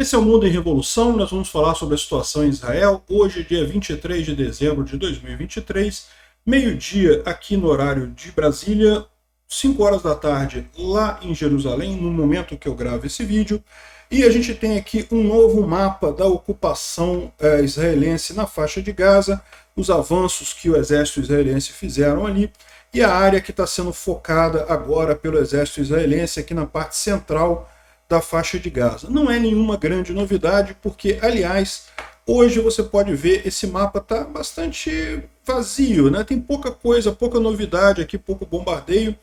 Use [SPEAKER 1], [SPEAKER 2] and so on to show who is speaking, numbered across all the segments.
[SPEAKER 1] Esse é o Mundo em Revolução, nós vamos falar sobre a situação em Israel. Hoje, dia 23 de dezembro de 2023, meio-dia aqui no horário de Brasília, 5 horas da tarde lá em Jerusalém, no momento que eu gravo esse vídeo. E a gente tem aqui um novo mapa da ocupação israelense na faixa de Gaza, os avanços que o exército israelense fizeram ali, e a área que está sendo focada agora pelo exército israelense aqui na parte central da faixa de Gaza. Não é nenhuma grande novidade, porque, aliás, hoje você pode ver, esse mapa está bastante vazio, né? Tem pouca coisa, pouca novidade aqui, pouco bombardeio.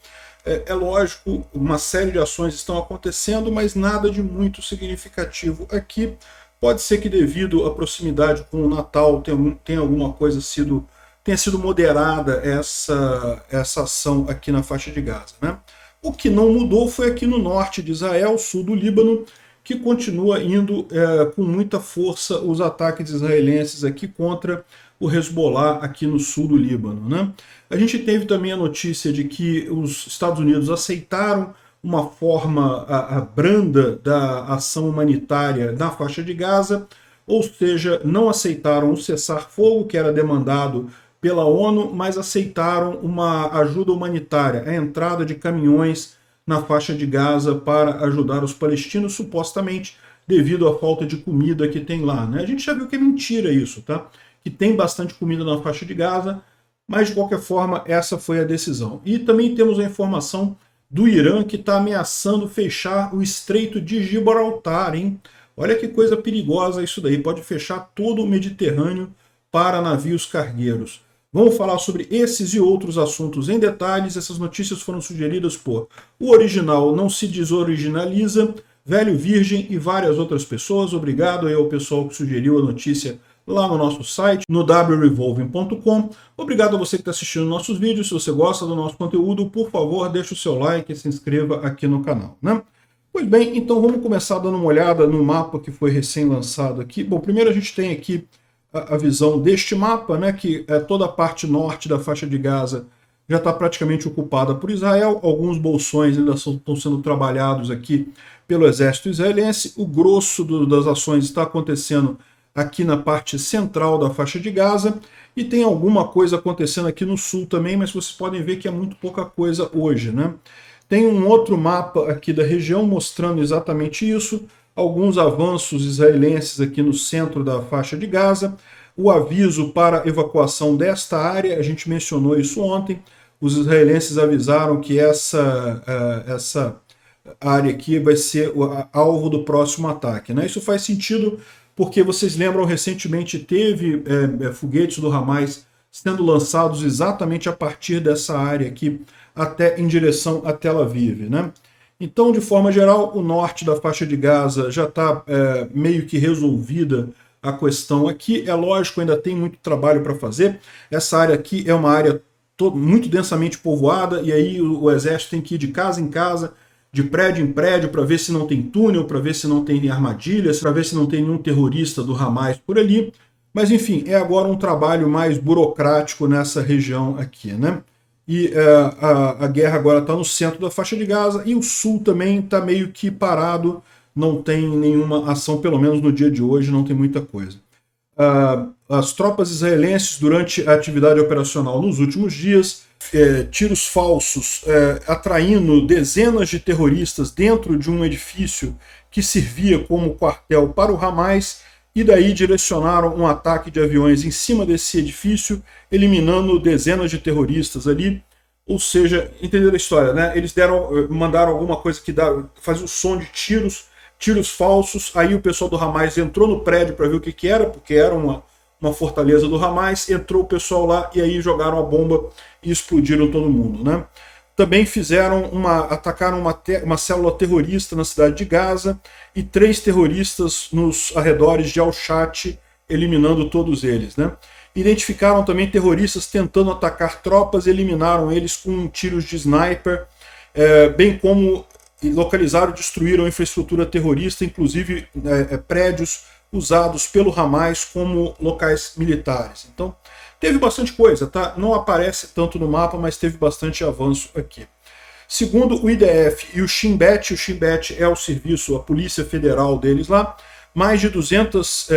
[SPEAKER 1] É lógico, uma série de ações estão acontecendo, mas nada de muito significativo aqui. Pode ser que devido à proximidade com o Natal tenha alguma coisa tenha sido moderada essa ação aqui na faixa de Gaza, né? O que não mudou foi aqui no norte de Israel, sul do Líbano, que continua indo com muita força os ataques israelenses aqui contra o Hezbollah aqui no sul do Líbano, né? A gente teve também a notícia de que os Estados Unidos aceitaram uma forma branda da ação humanitária na faixa de Gaza, ou seja, não aceitaram o cessar-fogo que era demandado pela ONU, mas aceitaram uma ajuda humanitária, a entrada de caminhões na faixa de Gaza para ajudar os palestinos, supostamente devido à falta de comida que tem lá, né? A gente já viu que é mentira isso, tá? Que tem bastante comida na faixa de Gaza, mas de qualquer forma essa foi a decisão. E também temos a informação do Irã que está ameaçando fechar o Estreito de Gibraltar, hein? Olha que coisa perigosa isso daí, pode fechar todo o Mediterrâneo para navios cargueiros. Vamos falar sobre esses e outros assuntos em detalhes. Essas notícias foram sugeridas por O Original Não Se Desoriginaliza, Velho Virgem e várias outras pessoas. Obrigado aí ao pessoal que sugeriu a notícia lá no nosso site, no wrevolving.com. Obrigado a você que está assistindo nossos vídeos. Se você gosta do nosso conteúdo, por favor, deixe o seu like e se inscreva aqui no canal, né? Pois bem, então vamos começar dando uma olhada no mapa que foi recém-lançado aqui. Bom, primeiro a gente tem aqui a visão deste mapa, né, que toda a parte norte da faixa de Gaza já está praticamente ocupada por Israel. Alguns bolsões ainda estão sendo trabalhados aqui pelo exército israelense. O grosso das ações está acontecendo aqui na parte central da faixa de Gaza, e tem alguma coisa acontecendo aqui no sul também, mas vocês podem ver que é muito pouca coisa hoje, né? Tem um outro mapa aqui da região mostrando exatamente isso, alguns avanços israelenses aqui no centro da faixa de Gaza, o aviso para evacuação desta área, a gente mencionou isso ontem, os israelenses avisaram que essa área aqui vai ser alvo do próximo ataque, né? Isso faz sentido porque vocês lembram, recentemente teve foguetes do Hamas sendo lançados exatamente a partir dessa área aqui, até em direção a Tel Aviv, né? Então, de forma geral, o norte da faixa de Gaza já está meio que resolvida a questão aqui. É lógico, ainda tem muito trabalho para fazer. Essa área aqui é uma área muito densamente povoada, e aí o exército tem que ir de casa em casa, de prédio em prédio, para ver se não tem túnel, para ver se não tem armadilhas, para ver se não tem nenhum terrorista do Hamas por ali. Mas, enfim, é agora um trabalho mais burocrático nessa região aqui, né? E a guerra agora está no centro da faixa de Gaza, e o sul também está meio que parado, não tem nenhuma ação, pelo menos no dia de hoje, não tem muita coisa. As tropas israelenses, durante a atividade operacional nos últimos dias, tiros falsos, atraindo dezenas de terroristas dentro de um edifício que servia como quartel para o Hamas, e daí direcionaram um ataque de aviões em cima desse edifício, eliminando dezenas de terroristas ali. Ou seja, entenderam a história, né? Eles mandaram alguma coisa que fazia o som de tiros falsos, aí o pessoal do Hamas entrou no prédio para ver o que era, porque era uma fortaleza do Hamas, entrou o pessoal lá e aí jogaram a bomba e explodiram todo mundo, né? Também atacaram uma célula terrorista na cidade de Gaza, e 3 terroristas nos arredores de Al-Shat, eliminando todos eles, né? Identificaram também terroristas tentando atacar tropas, eliminaram eles com tiros de sniper, bem como localizaram e destruíram a infraestrutura terrorista, inclusive prédios usados pelo Hamas como locais militares. Então, teve bastante coisa, tá? Não aparece tanto no mapa, mas teve bastante avanço aqui. Segundo o IDF e o Shin Bet é o serviço, a polícia federal deles lá, mais de 200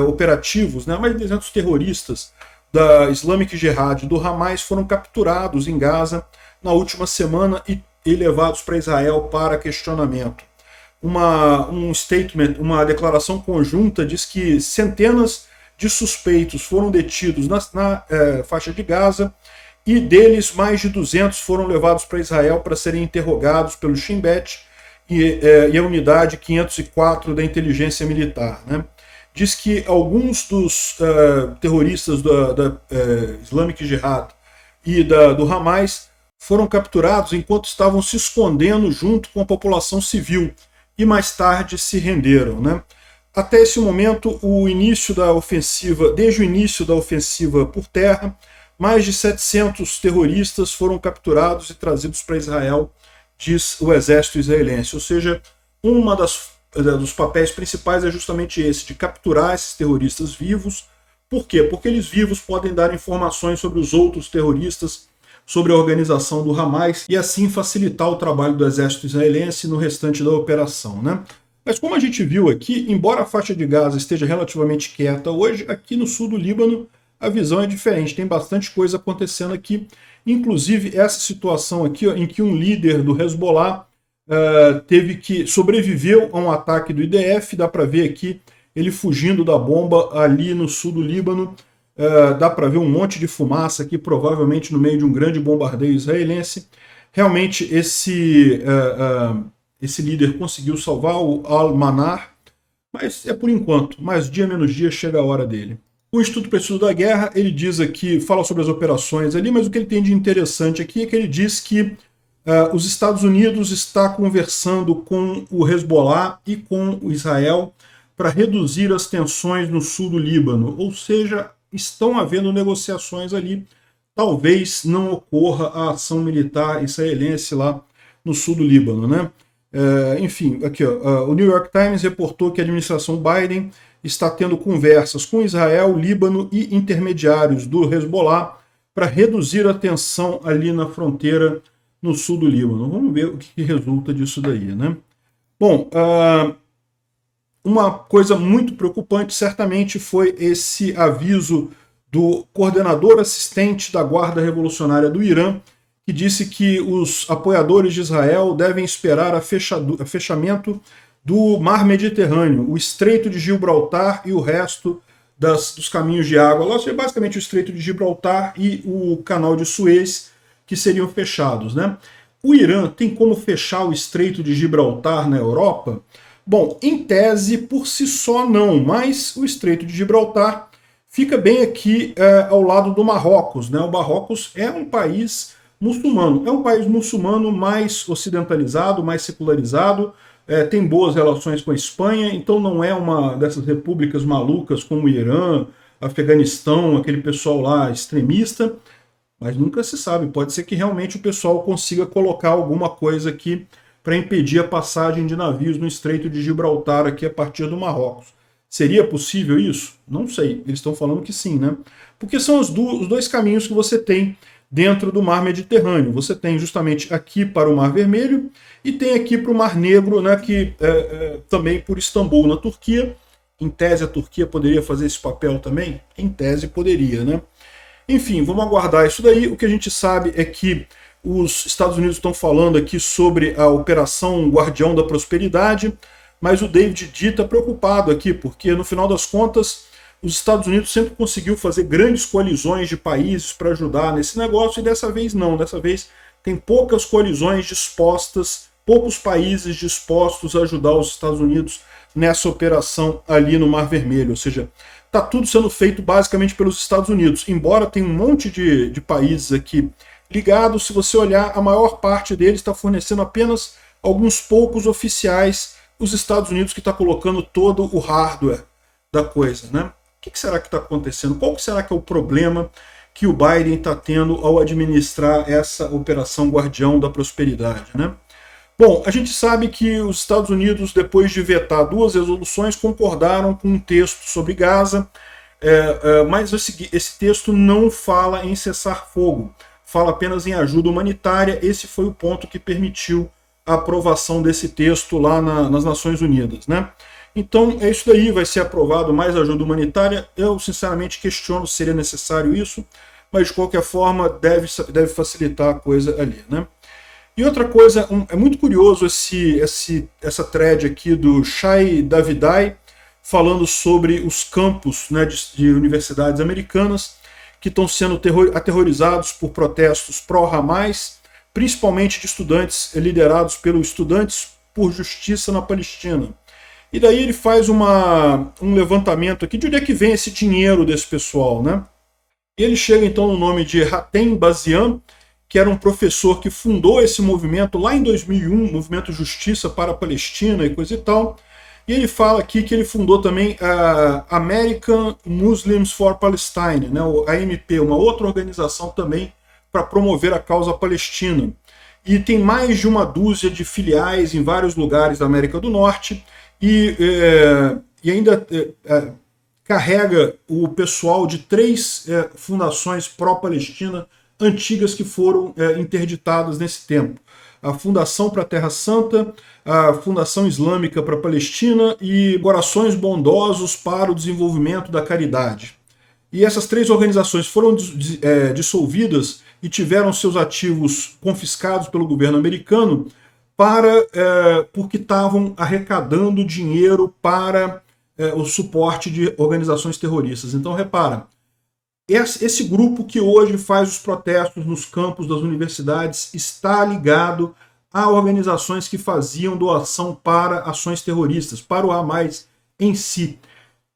[SPEAKER 1] operativos, né, mais de 200 terroristas da Islamic Jihad do Hamas foram capturados em Gaza na última semana e levados para Israel para questionamento. Um statement, uma declaração conjunta diz que centenas de suspeitos foram detidos na faixa de Gaza e deles mais de 200 foram levados para Israel para serem interrogados pelo Shin Bet e a unidade 504 da inteligência militar, né? Diz que alguns dos terroristas da Islamic Jihad e do Hamas foram capturados enquanto estavam se escondendo junto com a população civil e mais tarde se renderam, né? Até esse momento, desde o início da ofensiva por terra, mais de 700 terroristas foram capturados e trazidos para Israel, diz o exército israelense. Ou seja, dos papéis principais é justamente esse, de capturar esses terroristas vivos. Por quê? Porque eles vivos podem dar informações sobre os outros terroristas, sobre a organização do Hamas, e assim facilitar o trabalho do exército israelense no restante da operação, né? Mas como a gente viu aqui, embora a faixa de Gaza esteja relativamente quieta hoje, aqui no sul do Líbano a visão é diferente, tem bastante coisa acontecendo aqui, inclusive essa situação aqui, ó, em que um líder do Hezbollah sobreviveu a um ataque do IDF, dá para ver aqui ele fugindo da bomba ali no sul do Líbano, dá para ver um monte de fumaça aqui, provavelmente no meio de um grande bombardeio israelense. Realmente esse líder conseguiu salvar o Al-Manar, mas é por enquanto, mais dia menos dia chega a hora dele. O Instituto para Estudo da Guerra, ele diz aqui, fala sobre as operações ali, mas o que ele tem de interessante aqui é que ele diz que os Estados Unidos está conversando com o Hezbollah e com o Israel para reduzir as tensões no sul do Líbano, ou seja, estão havendo negociações ali, talvez não ocorra a ação militar israelense lá no sul do Líbano, né? Enfim, aqui ó, o New York Times reportou que a administração Biden está tendo conversas com Israel, Líbano e intermediários do Hezbollah para reduzir a tensão ali na fronteira no sul do Líbano. Vamos ver o que resulta disso daí, né? Bom, uma coisa muito preocupante certamente foi esse aviso do coordenador assistente da Guarda Revolucionária do Irã, que disse que os apoiadores de Israel devem esperar a fechamento do Mar Mediterrâneo, o Estreito de Gibraltar e o resto dos caminhos de água. Lá seria basicamente o Estreito de Gibraltar e o Canal de Suez, que seriam fechados, né? O Irã tem como fechar o Estreito de Gibraltar na Europa? Bom, em tese, por si só não, mas o Estreito de Gibraltar fica bem aqui ao lado do Marrocos, né? O Marrocos é um país muçulmano mais ocidentalizado, mais secularizado, tem boas relações com a Espanha, então não é uma dessas repúblicas malucas como o Irã, Afeganistão, aquele pessoal lá extremista, mas nunca se sabe, pode ser que realmente o pessoal consiga colocar alguma coisa aqui para impedir a passagem de navios no Estreito de Gibraltar aqui a partir do Marrocos. Seria possível isso? Não sei, eles estão falando que sim, né? Porque são os dois caminhos que você tem dentro do Mar Mediterrâneo. Você tem justamente aqui para o Mar Vermelho e tem aqui para o Mar Negro, né, que também por Istambul, na Turquia. Em tese a Turquia poderia fazer esse papel também? Em tese poderia, né? Enfim, vamos aguardar isso daí. O que a gente sabe é que os Estados Unidos estão falando aqui sobre a Operação Guardião da Prosperidade, mas o David D está preocupado aqui, porque no final das contas os Estados Unidos sempre conseguiu fazer grandes coalizões de países para ajudar nesse negócio, e dessa vez não. Dessa vez tem poucas coalizões dispostas, poucos países dispostos a ajudar os Estados Unidos nessa operação ali no Mar Vermelho. Ou seja, está tudo sendo feito basicamente pelos Estados Unidos. Embora tenha um monte de países aqui ligados, se você olhar, a maior parte deles está fornecendo apenas alguns poucos oficiais, os Estados Unidos que está colocando todo o hardware da coisa, né? O que será que está acontecendo? Qual será que é o problema que o Biden está tendo ao administrar essa Operação Guardião da Prosperidade, né? Bom, a gente sabe que os Estados Unidos, depois de vetar 2 resoluções, concordaram com um texto sobre Gaza, mas esse texto não fala em cessar fogo, fala apenas em ajuda humanitária. Esse foi o ponto que permitiu a aprovação desse texto lá nas Nações Unidas, né? Então é isso daí, vai ser aprovado mais ajuda humanitária. Eu sinceramente questiono se seria necessário isso, mas de qualquer forma deve facilitar a coisa ali, né? E outra coisa, é muito curioso essa thread aqui do Shai Davidai, falando sobre os campus, né, de universidades americanas que estão sendo aterrorizados por protestos pró-Hamas, principalmente de estudantes liderados pelos Estudantes por Justiça na Palestina. E daí ele faz um levantamento aqui de onde é que vem esse dinheiro desse pessoal, né? E ele chega então no nome de Hatem Bazian, que era um professor que fundou esse movimento lá em 2001, Movimento Justiça para a Palestina e coisa e tal. E ele fala aqui que ele fundou também a American Muslims for Palestine, né, a AMP, uma outra organização também para promover a causa palestina. E tem mais de uma dúzia de filiais em vários lugares da América do Norte e ainda carrega o pessoal de 3 fundações pró-Palestina antigas que foram interditadas nesse tempo. A Fundação para a Terra Santa, a Fundação Islâmica para a Palestina e Corações Bondosos para o Desenvolvimento da Caridade. E essas 3 organizações foram dissolvidas e tiveram seus ativos confiscados pelo governo americano porque estavam arrecadando dinheiro para o suporte de organizações terroristas. Então, repara, esse grupo que hoje faz os protestos nos campos das universidades está ligado a organizações que faziam doação para ações terroristas, para o Hamas em si.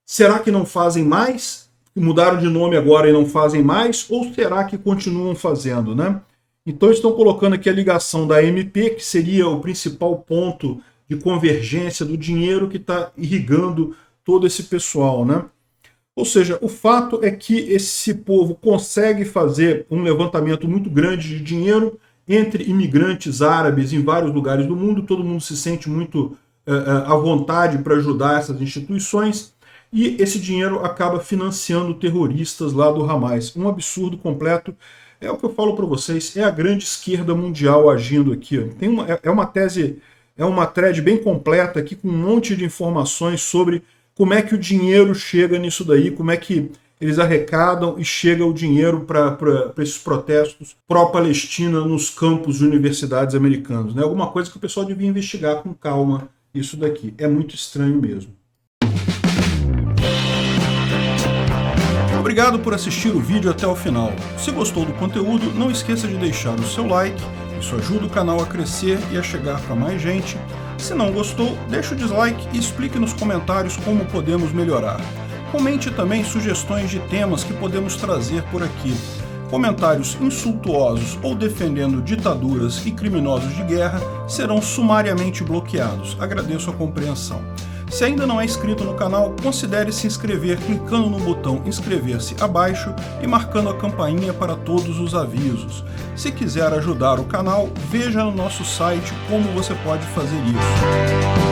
[SPEAKER 1] Será que não fazem mais? Mudaram de nome agora e não fazem mais? Ou será que continuam fazendo, né? Então estão colocando aqui a ligação da MP, que seria o principal ponto de convergência do dinheiro que está irrigando todo esse pessoal, né? Ou seja, o fato é que esse povo consegue fazer um levantamento muito grande de dinheiro entre imigrantes árabes em vários lugares do mundo, todo mundo se sente muito à vontade para ajudar essas instituições, e esse dinheiro acaba financiando terroristas lá do Hamas. Um absurdo completo. É o que eu falo para vocês, é a grande esquerda mundial agindo aqui. Ó. É uma thread bem completa aqui, com um monte de informações sobre como é que o dinheiro chega nisso daí, como é que eles arrecadam e chega o dinheiro para esses protestos pró-Palestina nos campos de universidades americanos. Né? Alguma coisa que o pessoal devia investigar com calma isso daqui. É muito estranho mesmo. Obrigado por assistir o vídeo até o final. Se gostou do conteúdo, não esqueça de deixar o seu like, isso ajuda o canal a crescer e a chegar para mais gente. Se não gostou, deixe o dislike e explique nos comentários como podemos melhorar. Comente também sugestões de temas que podemos trazer por aqui. Comentários insultuosos ou defendendo ditaduras e criminosos de guerra serão sumariamente bloqueados. Agradeço a compreensão. Se ainda não é inscrito no canal, considere se inscrever clicando no botão inscrever-se abaixo e marcando a campainha para todos os avisos. Se quiser ajudar o canal, veja no nosso site como você pode fazer isso.